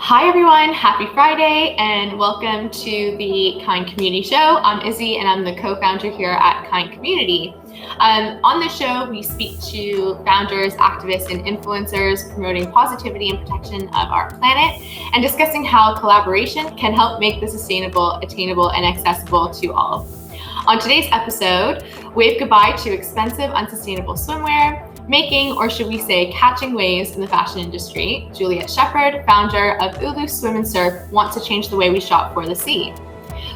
Hi everyone, happy Friday and welcome to the Kind Community Show. I'm Izzy and I'm the co-founder here at Kind Community. On this show, we speak to founders, activists, and influencers promoting positivity and protection of our planet and discussing how collaboration can help make the sustainable, attainable, and accessible to all. On today's episode, wave goodbye to expensive, unsustainable swimwear, making, or should we say catching waves in the fashion industry. Juliet Shepherd, founder of ULU Swim and Surf, wants to change the way we shop for the sea.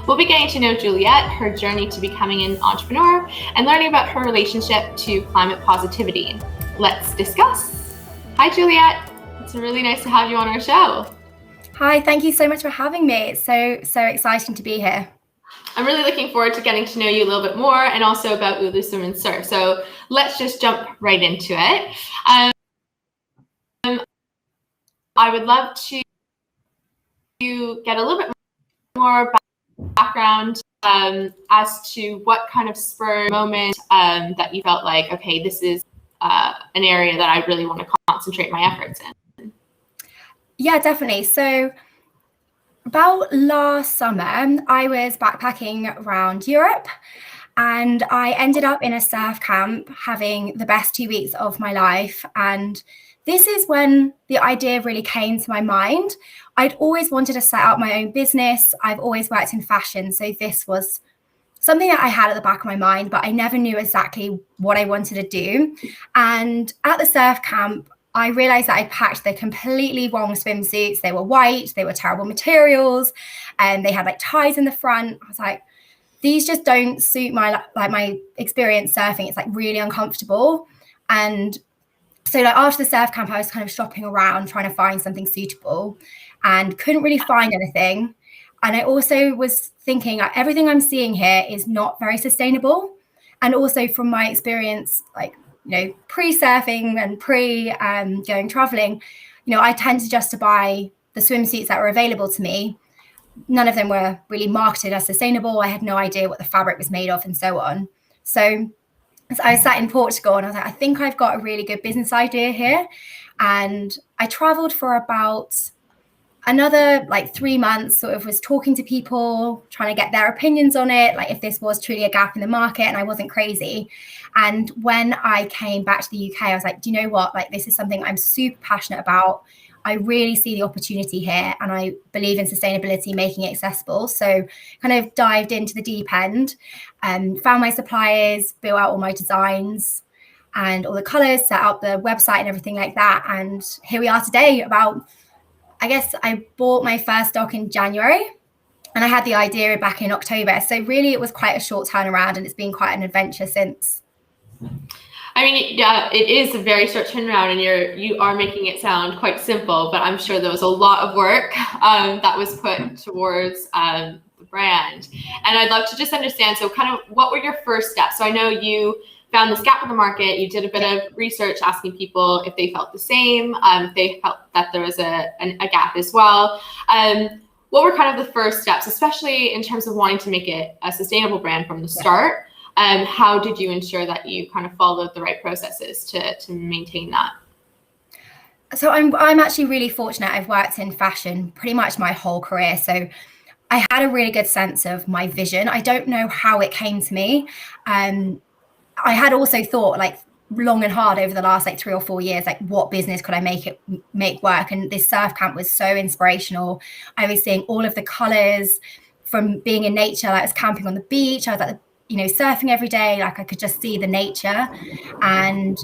We'll be getting to know Juliet, her journey to becoming an entrepreneur, and learning about her relationship to climate positivity. Let's discuss. Hi, Juliet. It's really nice to have you on our show. Hi, thank you so much for having me. It's so exciting to be here. I'm really looking forward to getting to know you a little bit more and also about ULU Swim and Surf. So let's just jump right into it. I would love to get a little bit more background as to what kind of spurred moment that you felt like, okay, this is an area that I really want to concentrate my efforts in. Yeah, definitely. So about last summer, I was backpacking around Europe and I ended up in a surf camp having the best 2 weeks of my life. And this is when the idea really came to my mind. I'd always wanted to set up my own business. I've always worked in fashion. So this was something that I had at the back of my mind, but I never knew exactly what I wanted to do. And at the surf camp, I realized that I'd packed the completely wrong swimsuits. They were white, they were terrible materials, and they had like ties in the front. I was like, these just don't suit my experience surfing. It's like really uncomfortable. And so like after the surf camp, I was kind of shopping around trying to find something suitable and couldn't really find anything. And I also was thinking like, everything I'm seeing here is not very sustainable. And also from my experience, like, pre-surfing and going traveling, I tended just to buy the swimsuits that were available to me. None of them were really marketed as sustainable. I had no idea what the fabric was made of and so on. So I sat in Portugal and I was like, I think I've got a really good business idea here. And I traveled for about another 3 months, sort of was talking to people, trying to get their opinions on it, like if this was truly a gap in the market, and I wasn't crazy. And when I came back to the UK, I was like, do you know what? Like, this is something I'm super passionate about. I really see the opportunity here and I believe in sustainability, making it accessible. So kind of dived into the deep end, found my suppliers, built out all my designs and all the colors, set up the website and everything like that. And here we are today. I bought my first stock in January and I had the idea back in October. So really it was quite a short turnaround and it's been quite an adventure since. I mean, yeah, it is a very short turnaround and you are making it sound quite simple, but I'm sure there was a lot of work that was put towards the brand. And I'd love to just understand, so kind of what were your first steps? So I know you found this gap in the market, you did a bit of research asking people if they felt the same, if they felt that there was a gap as well. What were kind of the first steps, especially in terms of wanting to make it a sustainable brand from the start? How did you ensure that you kind of followed the right processes to maintain that? So I'm actually really fortunate. I've worked in fashion pretty much my whole career. So I had a really good sense of my vision. I don't know how it came to me. I had also thought long and hard over the last 3 or 4 years, what business could I make work? And this surf camp was so inspirational. I was seeing all of the colors from being in nature. I was camping on the beach. I was surfing every day. I could just see the nature, and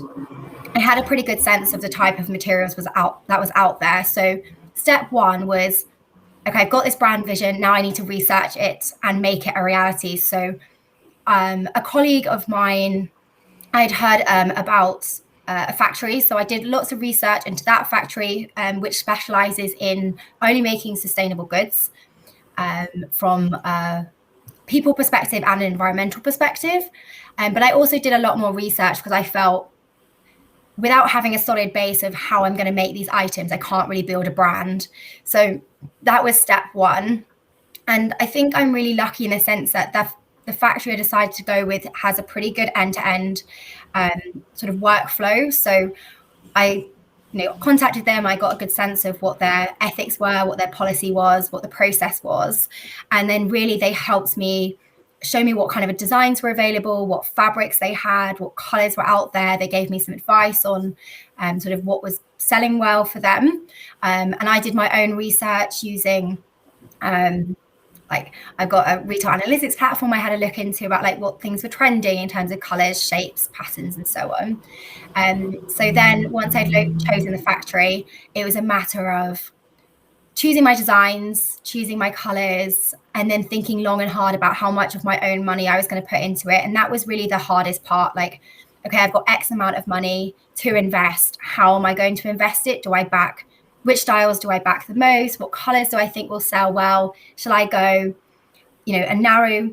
I had a pretty good sense of the type of materials that was out there. So step one was, okay, I've got this brand vision. Now I need to research it and make it a reality. So a colleague of mine, I'd heard about a factory. So I did lots of research into that factory, which specializes in only making sustainable goods from a people perspective and an environmental perspective. But I also did a lot more research because I felt without having a solid base of how I'm going to make these items, I can't really build a brand. So that was step one. And I think I'm really lucky in the sense that the factory I decided to go with has a pretty good end-to-end sort of workflow. So I contacted them. I got a good sense of what their ethics were, what their policy was, what the process was. And then really they helped me show me what kind of designs were available, what fabrics they had, what colors were out there. They gave me some advice on sort of what was selling well for them. And I did my own research using like I've got a retail analytics platform I had a look into about like what things were trending in terms of colors, shapes, patterns, and so on. So then once I'd chosen the factory, it was a matter of choosing my designs, choosing my colors, and then thinking long and hard about how much of my own money I was going to put into it. And that was really the hardest part. Like, okay, I've got X amount of money to invest. How am I going to invest it? Which styles do I back the most? What colors do I think will sell well? Shall I go, a narrow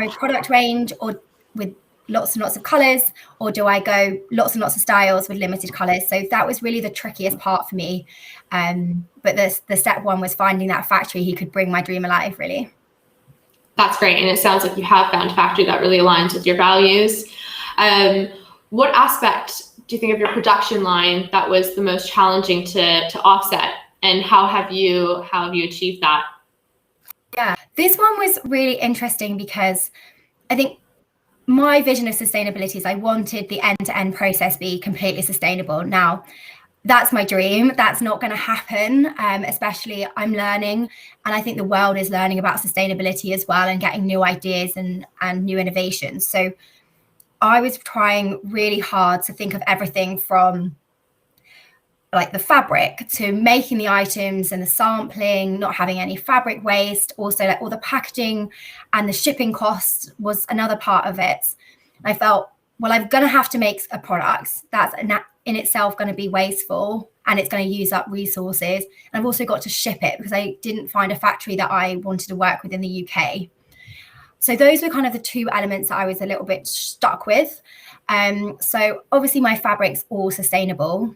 product range, or with lots and lots of colors, or do I go lots and lots of styles with limited colors? So that was really the trickiest part for me. But the step one was finding that factory who could bring my dream alive, really. That's great. And it sounds like you have found a factory that really aligns with your values. What aspect do you think of your production line that was the most challenging to offset, and how have you achieved that? Yeah, this one was really interesting because I think my vision of sustainability is I wanted the end-to-end process be completely sustainable. Now, that's my dream. That's not going to happen, especially I'm learning, and I think the world is learning about sustainability as well and getting new ideas and new innovations. So I was trying really hard to think of everything from like the fabric to making the items and the sampling, not having any fabric waste. Also, like all the packaging and the shipping costs was another part of it. I felt, well, I'm going to have to make a product that's in itself going to be wasteful and it's going to use up resources. And I've also got to ship it because I didn't find a factory that I wanted to work with in the UK. So those were kind of the two elements that I was a little bit stuck with. So obviously my fabric's all sustainable.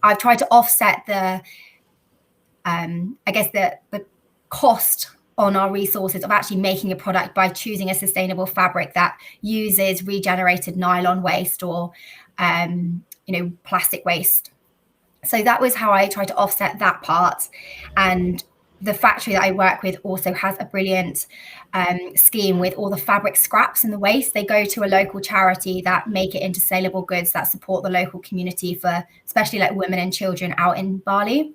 I've tried to offset the cost on our resources of actually making a product by choosing a sustainable fabric that uses regenerated nylon waste or plastic waste. So that was how I tried to offset that part. And the factory that I work with also has a brilliant scheme with all the fabric scraps and the waste. They go to a local charity that make it into saleable goods that support the local community for especially like women and children out in Bali.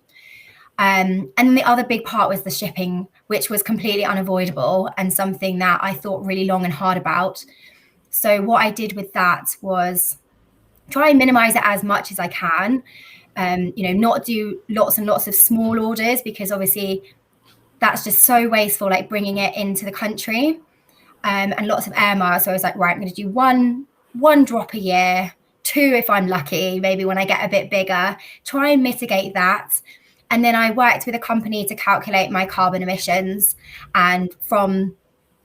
And the other big part was the shipping, which was completely unavoidable and something that I thought really long and hard about. So what I did with that was try and minimize it as much as I can. Not do lots and lots of small orders because obviously that's just so wasteful, like bringing it into the country, and lots of air miles. So I was like, right, I'm going to do one drop a year, 2 if I'm lucky, maybe when I get a bit bigger, try and mitigate that. And then I worked with a company to calculate my carbon emissions, and from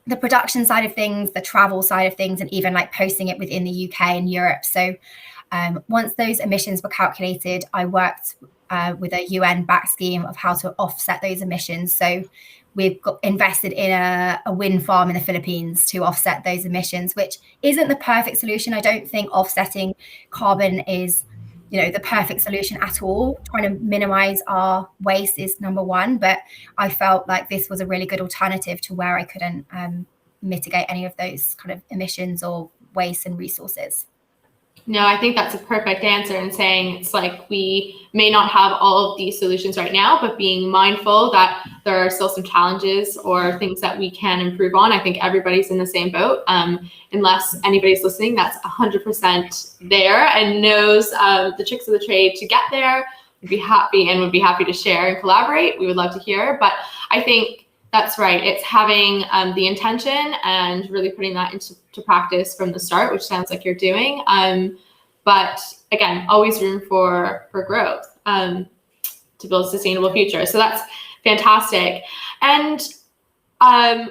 the production side of things, the travel side of things, and even like posting it within the UK and Europe. So once those emissions were calculated, I worked with a UN-backed scheme of how to offset those emissions. So we've invested in a wind farm in the Philippines to offset those emissions, which isn't the perfect solution. I don't think offsetting carbon is, the perfect solution at all. Trying to minimize our waste is number one, but I felt like this was a really good alternative to where I couldn't mitigate any of those kind of emissions or waste and resources. No, I think that's a perfect answer in saying it's like we may not have all of these solutions right now, but being mindful that there are still some challenges or things that we can improve on. I think everybody's in the same boat. Unless anybody's listening that's 100% there and knows the tricks of the trade to get there, would be happy to share and collaborate. We would love to hear. But I think that's right. It's having the intention and really putting that into practice from the start, which sounds like you're doing. But again, always room for growth to build a sustainable future. So that's fantastic. And I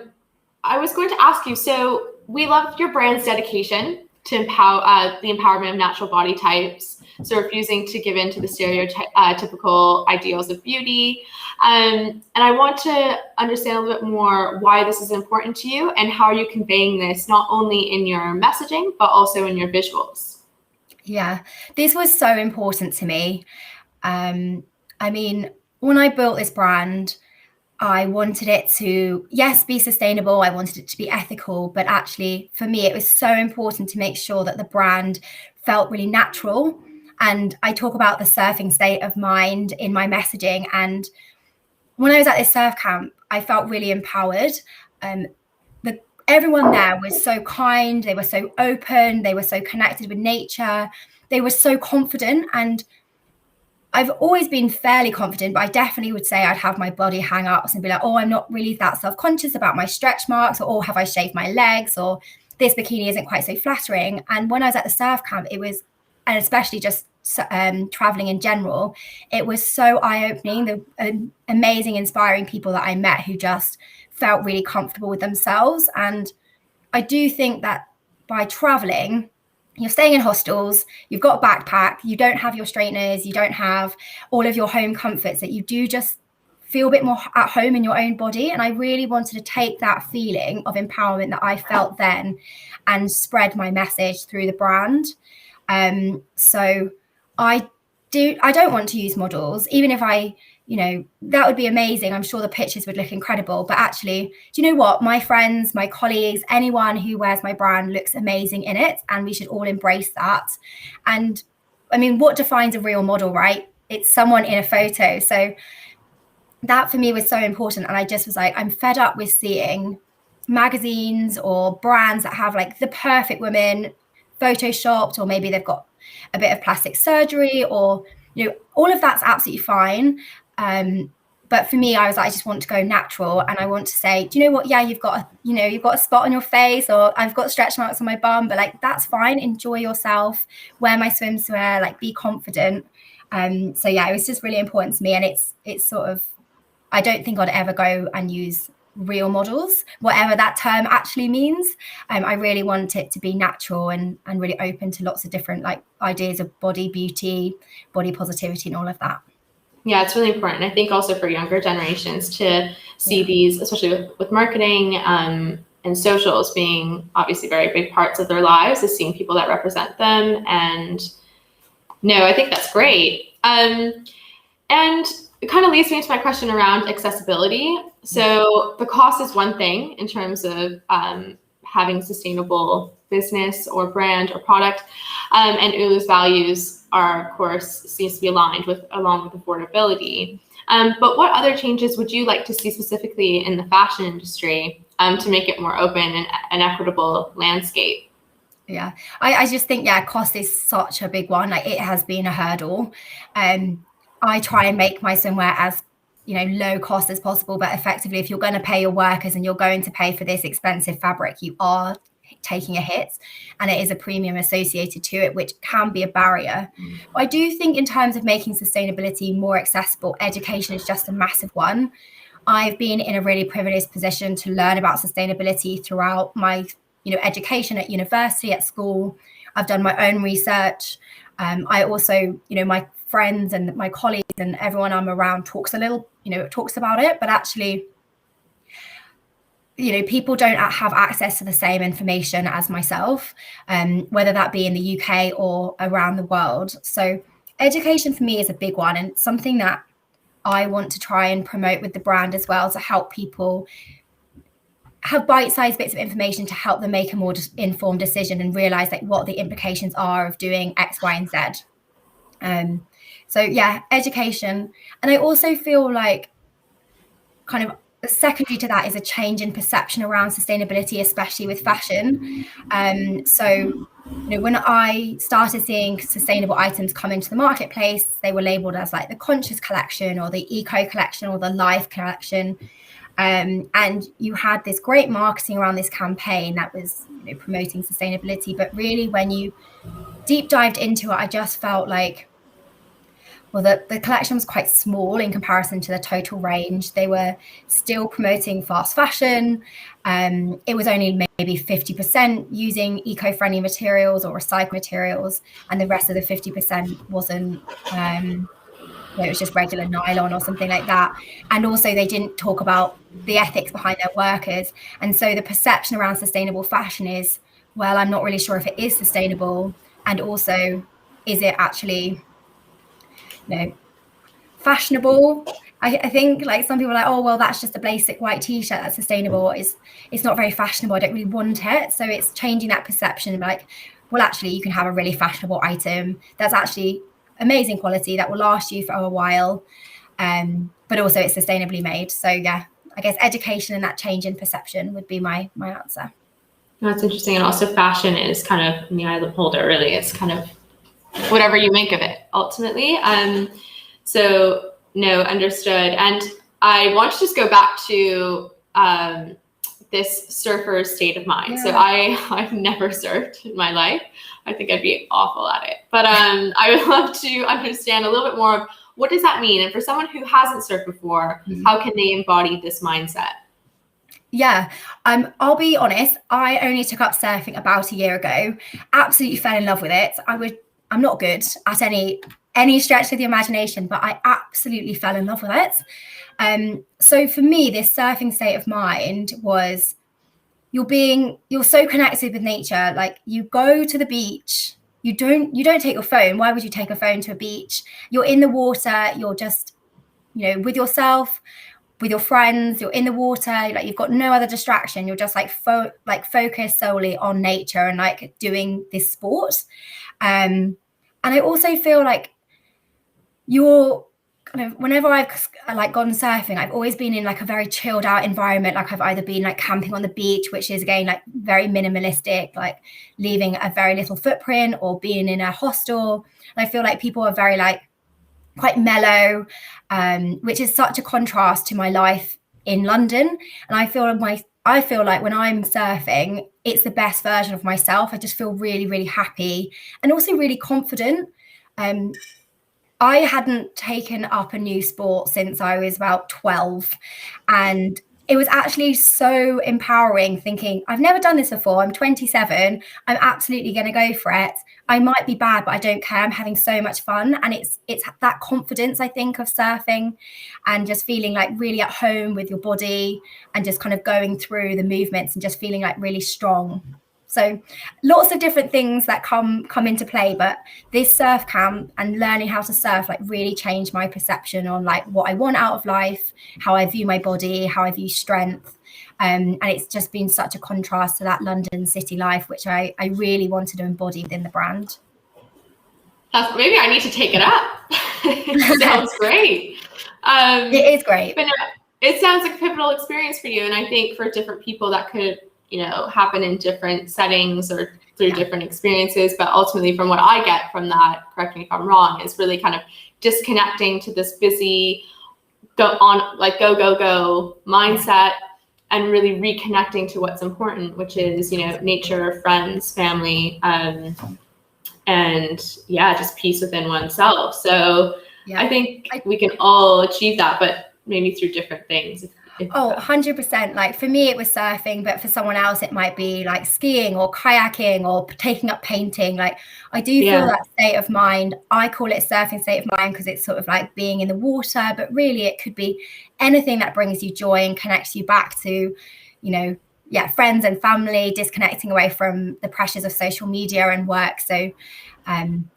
was going to ask you, so we love your brand's dedication to the empowerment of natural body types. So refusing to give in to the stereotypical ideals of beauty. And I want to understand a little bit more why this is important to you and how are you conveying this not only in your messaging, but also in your visuals. Yeah, this was so important to me. I mean, when I built this brand, I wanted it to, yes, be sustainable. I wanted it to be ethical, but actually for me, it was so important to make sure that the brand felt really natural. And I talk about the surfing state of mind in my messaging. And when I was at this surf camp, I felt really empowered. Um, Everyone there was so kind. They were so open. They were so connected with nature. They were so confident. And I've always been fairly confident, but I definitely would say I'd have my body hang ups and be like, oh, I'm not really that self-conscious about my stretch marks, or oh, have I shaved my legs, or this bikini isn't quite so flattering. And when I was at the surf camp, it was, and especially just traveling in general, it was so eye-opening. The amazing, inspiring people that I met who just felt really comfortable with themselves. And I do think that by traveling, you're staying in hostels, you've got a backpack, you don't have your straighteners, you don't have all of your home comforts, that you do just feel a bit more at home in your own body. And I really wanted to take that feeling of empowerment that I felt then and spread my message through the brand. So I don't want to use models, even if that would be amazing. I'm sure the pictures would look incredible. But actually, do you know what? My friends, my colleagues, anyone who wears my brand looks amazing in it. And we should all embrace that. And I mean, what defines a real model, right? It's someone in a photo. So that for me was so important. And I just was like, I'm fed up with seeing magazines or brands that have like the perfect woman photoshopped, or maybe they've got a bit of plastic surgery, or all of that's absolutely fine. But for me, I was like, I just want to go natural, and I want to say, do you know what? Yeah, you've got a spot on your face, or I've got stretch marks on my bum, but like that's fine. Enjoy yourself. Wear my swimwear. Like, be confident. So yeah, it was just really important to me, and it's sort of, I don't think I'd ever go and use real models, whatever that term actually means. I really want it to be natural and really open to lots of different like ideas of body beauty, body positivity, and all of that. Yeah, it's really important. I think also for younger generations to see these, especially with marketing and socials being obviously very big parts of their lives, is seeing people that represent them. And no, I think that's great. And it kind of leads me to my question around accessibility. So the cost is one thing in terms of having sustainable business or brand or product, and ULU's values are, of course, seems to be aligned along with affordability. But what other changes would you like to see specifically in the fashion industry to make it more open and an equitable landscape? Yeah, I just think, cost is such a big one. Like, it has been a hurdle. I try and make my swimwear as low cost as possible, but effectively, if you're going to pay your workers and you're going to pay for this expensive fabric, you are taking a hit, and it is a premium associated to it, which can be a barrier. But I do think in terms of making sustainability more accessible, education is just a massive one. I've been in a really privileged position to learn about sustainability throughout my education at university, at school. I've done my own research. I also, my friends and my colleagues and everyone I'm around talks about it, but actually, people don't have access to the same information as myself, whether that be in the UK or around the world. So education for me is a big one, and it's something that I want to try and promote with the brand as well, to help people have bite-sized bits of information to help them make a more informed decision and realize like what the implications are of doing X, Y, and Z. So yeah, education. And I also feel like kind of secondary to that is a change in perception around sustainability, especially with fashion. So when I started seeing sustainable items come into the marketplace, they were labeled as like the conscious collection or the eco collection or the life collection. And you had this great marketing around this campaign that was promoting sustainability. But really, when you deep dived into it, I just felt like, well, the collection was quite small in comparison to the total range. They were still promoting fast fashion. It was only maybe 50% using eco-friendly materials or recycled materials, and the rest of the 50% wasn't. It was just regular nylon or something like that. And also, they didn't talk about the ethics behind their workers. And so the perception around sustainable fashion is, well, I'm not really sure if it is sustainable. And also, is it actually, fashionable? I think like some people are like, oh, well, that's just a basic white t-shirt that's sustainable. It's not very fashionable. I don't really want it. So it's changing that perception of like, well, actually, you can have a really fashionable item that's actually amazing quality that will last you for a while. But also it's sustainably made. So yeah, I guess education and that change in perception would be my answer. That's interesting. And also fashion is kind of in the eye of the beholder, really. It's kind of whatever you make of it, ultimately. So no, understood. And I want to just go back to this surfer state of mind. Yeah. So I've never surfed in my life. I think I'd be awful at it. But I would love to understand a little bit more of what does that mean? And for someone who hasn't surfed before, how can they embody this mindset? Yeah, I'll be honest, I only took up surfing about a year ago, absolutely fell in love with it. I'm not good at any stretch of the imagination, but I absolutely fell in love with it. So for me, this surfing state of mind was you're so connected with nature. Like you go to the beach, you don't take your phone. Why would you take a phone to a beach? You're in the water, you're just, with yourself, with your friends, you're in the water, like you've got no other distraction. You're just like focused solely on nature and like doing this sport. And I also feel like you're kind of, whenever I've like gone surfing, I've always been in like a very chilled out environment. Like I've either been like camping on the beach, which is again like very minimalistic, like leaving a very little footprint, or being in a hostel. And I feel like people are very like quite mellow, which is such a contrast to my life in London. And I feel like when I'm surfing, it's the best version of myself. I just feel really, really happy and also really confident. I hadn't taken up a new sport since I was about 12. And it was actually so empowering thinking, I've never done this before. I'm 27. I'm absolutely going to go for it. I might be bad, but I don't care. I'm having so much fun. And it's that confidence, I think, of surfing and just feeling like really at home with your body and just kind of going through the movements and just feeling like really strong. So lots of different things that come into play, but this surf camp and learning how to surf like really changed my perception on like what I want out of life, how I view my body, how I view strength. And it's just been such a contrast to that London city life, which I really wanted to embody within the brand. Maybe I need to take it up. It sounds great. It is great. But no, it sounds like a pivotal experience for you. And I think for different people that could happen in different settings or through different experiences. But ultimately, from what I get from that, correct me if I'm wrong, is really kind of disconnecting to this busy, go mindset and really reconnecting to what's important, which is, nature, friends, family, and just peace within oneself. So I think we can all achieve that, but maybe through different things. 100%. Like for me, it was surfing, but for someone else, it might be like skiing or kayaking or taking up painting. Like I do feel that state of mind. I call it surfing state of mind because it's sort of like being in the water, but really it could be anything that brings you joy and connects you back to, friends and family, disconnecting away from the pressures of social media and work. So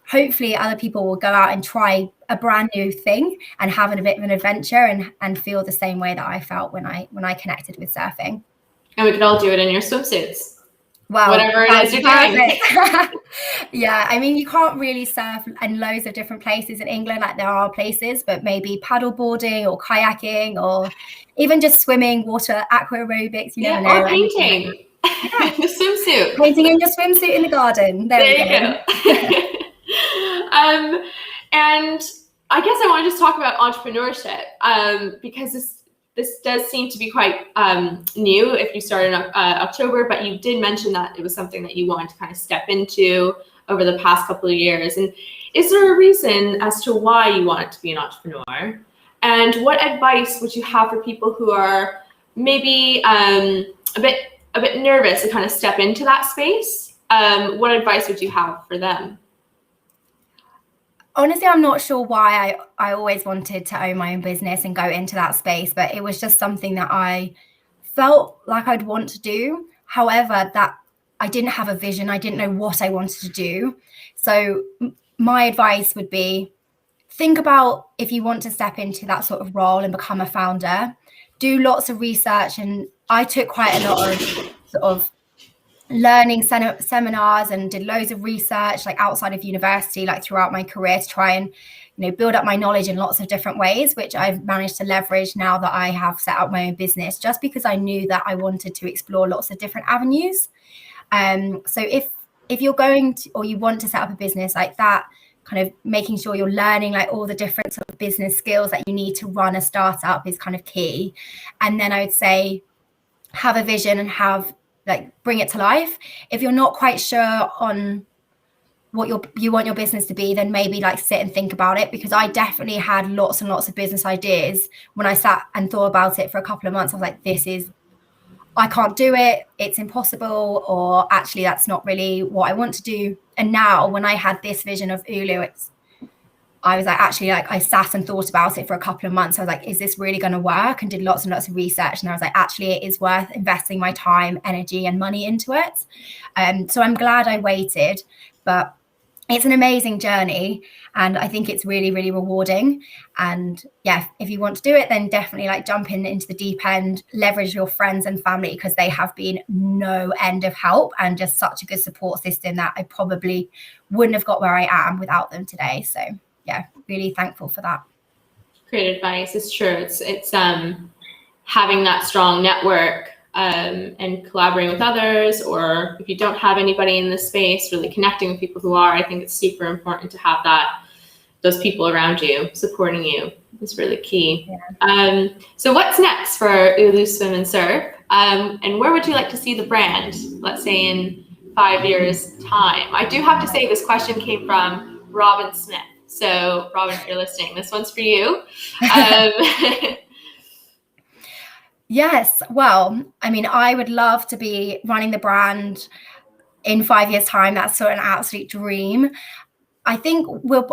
hopefully other people will go out and try a brand new thing and have a bit of an adventure and feel the same way that I felt when I connected with surfing. And we could all do it in your swimsuits. Well, whatever it is you're doing. Yeah, I mean, you can't really surf in loads of different places in England. Like there are places, but maybe paddleboarding or kayaking or even just swimming, water, aqua aerobics. You never know. Or painting. Yeah. The swimsuit. Painting in your swimsuit in the garden. There you go. And I guess I want to just talk about entrepreneurship because this does seem to be quite new if you started in October, but you did mention that it was something that you wanted to kind of step into over the past couple of years. And is there a reason as to why you wanted to be an entrepreneur? And what advice would you have for people who are maybe a bit nervous to kind of step into that space? What advice would you have for them? Honestly, I'm not sure why I always wanted to own my own business and go into that space, but it was just something that I felt like I'd want to do. However, that I didn't have a vision. I didn't know what I wanted to do. So my advice would be, think about if you want to step into that sort of role and become a founder, do lots of research. And I took quite a lot of sort of learning seminars and did loads of research like outside of university, like throughout my career, to try and, you know, build up my knowledge in lots of different ways, which I've managed to leverage now that I have set up my own business, just because I knew that I wanted to explore lots of different avenues. So if you're going to, or you want to set up a business like that, kind of making sure you're learning like all the different sort of business skills that you need to run a startup is kind of key. And then I would say have a vision and bring it to life. If you're not quite sure on what you want your business to be, then maybe like sit and think about it, because I definitely had lots and lots of business ideas. When I sat and thought about it for a couple of months, I was like, I can't do it, it's impossible, or actually that's not really what I want to do. And now when I had this vision of ULU, I was like, actually, like I sat and thought about it for a couple of months. I was like, is this really going to work? And did lots and lots of research. And I was like, actually, it is worth investing my time, energy, and money into it. So I'm glad I waited, but it's an amazing journey. And I think it's really, really rewarding. And yeah, if you want to do it, then definitely like jump into the deep end, leverage your friends and family, because they have been no end of help and just such a good support system that I probably wouldn't have got where I am without them today. So yeah, really thankful for that. Great advice. It's true. It's having that strong network and collaborating with others, or if you don't have anybody in this space, really connecting with people who are. I think it's super important to have those people around you supporting you. It's really key. Yeah. So what's next for ULU Swim and Surf? And where would you like to see the brand, let's say in 5 years' time? I do have to say this question came from Robin Smith. So Robin, if you're listening, this one's for you. Yes. Well, I mean, I would love to be running the brand in 5 years' time. That's sort of an absolute dream. I think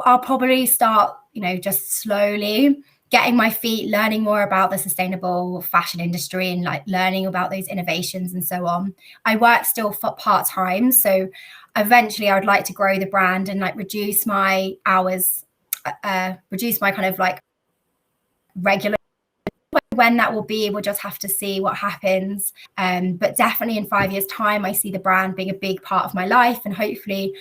I'll probably start, just slowly getting my feet, learning more about the sustainable fashion industry and like learning about those innovations and so on. I work still part-time, so eventually I would like to grow the brand and like reduce my hours, reduce my kind of like regular. When that will be, we'll just have to see what happens. But definitely in 5 years' time, I see the brand being a big part of my life, and hopefully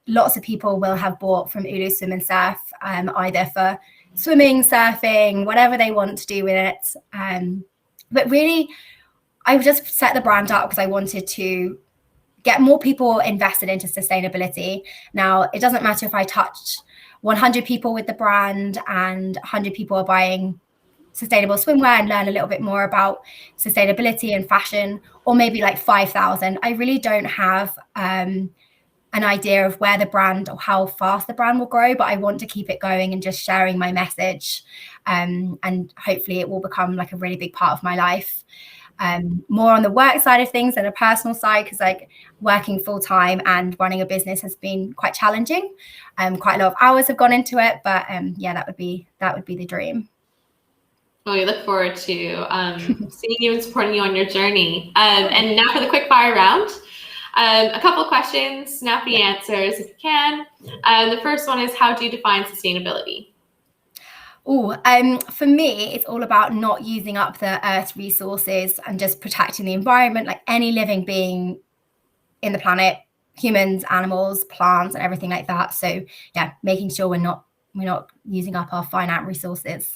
lots of people will have bought from ULU Swim and Surf, either for swimming, surfing, whatever they want to do with it. But really, I just set the brand up because I wanted to get more people invested into sustainability. Now, it doesn't matter if I touch 100 people with the brand and 100 people are buying sustainable swimwear and learn a little bit more about sustainability and fashion, or maybe like 5,000. I really don't have an idea of where the brand or how fast the brand will grow, but I want to keep it going and just sharing my message. And hopefully it will become like a really big part of my life. More on the work side of things than a personal side, because like working full time and running a business has been quite challenging. Quite a lot of hours have gone into it, but yeah, that would be the dream. Well, we look forward to seeing you and supporting you on your journey. And now for the quick fire round. A couple of questions, snappy answers if you can. The first one is, how do you define sustainability? For me, it's all about not using up the Earth's resources and just protecting the environment, like any living being in the planet, humans, animals, plants, and everything like that. So yeah, making sure we're not using up our finite resources.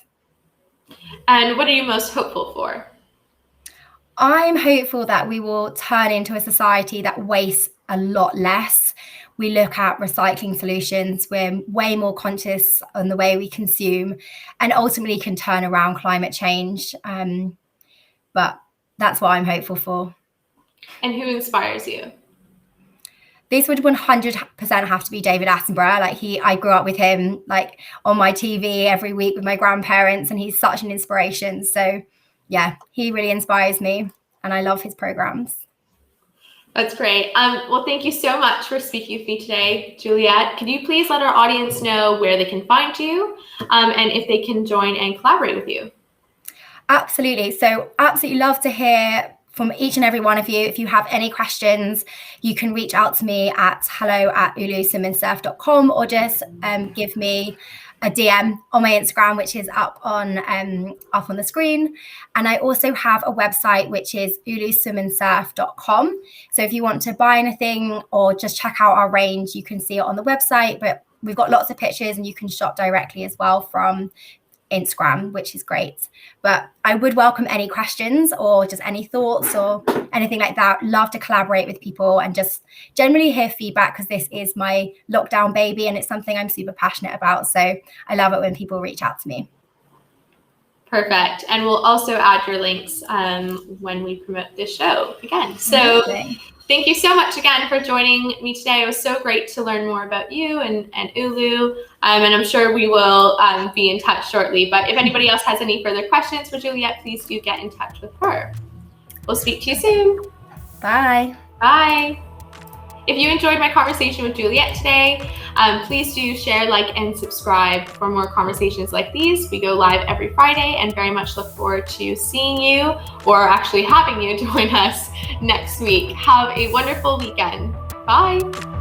And what are you most hopeful for? I'm hopeful that we will turn into a society that wastes a lot less. We look at recycling solutions. We're way more conscious on the way we consume, and ultimately can turn around climate change. But that's what I'm hopeful for. And who inspires you? This would 100% have to be David Attenborough. I grew up with him like on my TV every week with my grandparents, and he's such an inspiration. So yeah, he really inspires me, and I love his programs. That's great. Well, thank you so much for speaking with me today, Juliet. Could you please let our audience know where they can find you and if they can join and collaborate with you? Absolutely. So absolutely love to hear from each and every one of you. If you have any questions, you can reach out to me at hello@uluswimandsurf.com, or just give me a DM on my Instagram, which is up on the screen. And I also have a website, which is uluswimandsurf.com. So if you want to buy anything or just check out our range, you can see it on the website. But we've got lots of pictures, and you can shop directly as well from Instagram, which is great. But I would welcome any questions or just any thoughts or anything like that. Love to collaborate with people and just generally hear feedback, because this is my lockdown baby and it's something I'm super passionate about. So I love it when people reach out to me. Perfect. And we'll also add your links when we promote this show again. So thank you so much again for joining me today. It was so great to learn more about you and ULU. And I'm sure we will be in touch shortly. But if anybody else has any further questions for Juliet, please do get in touch with her. We'll speak to you soon. Bye. Bye. If you enjoyed my conversation with Juliet today, please do share, like, and subscribe for more conversations like these. We go live every Friday and very much look forward to seeing you, or actually having you join us next week. Have a wonderful weekend. Bye.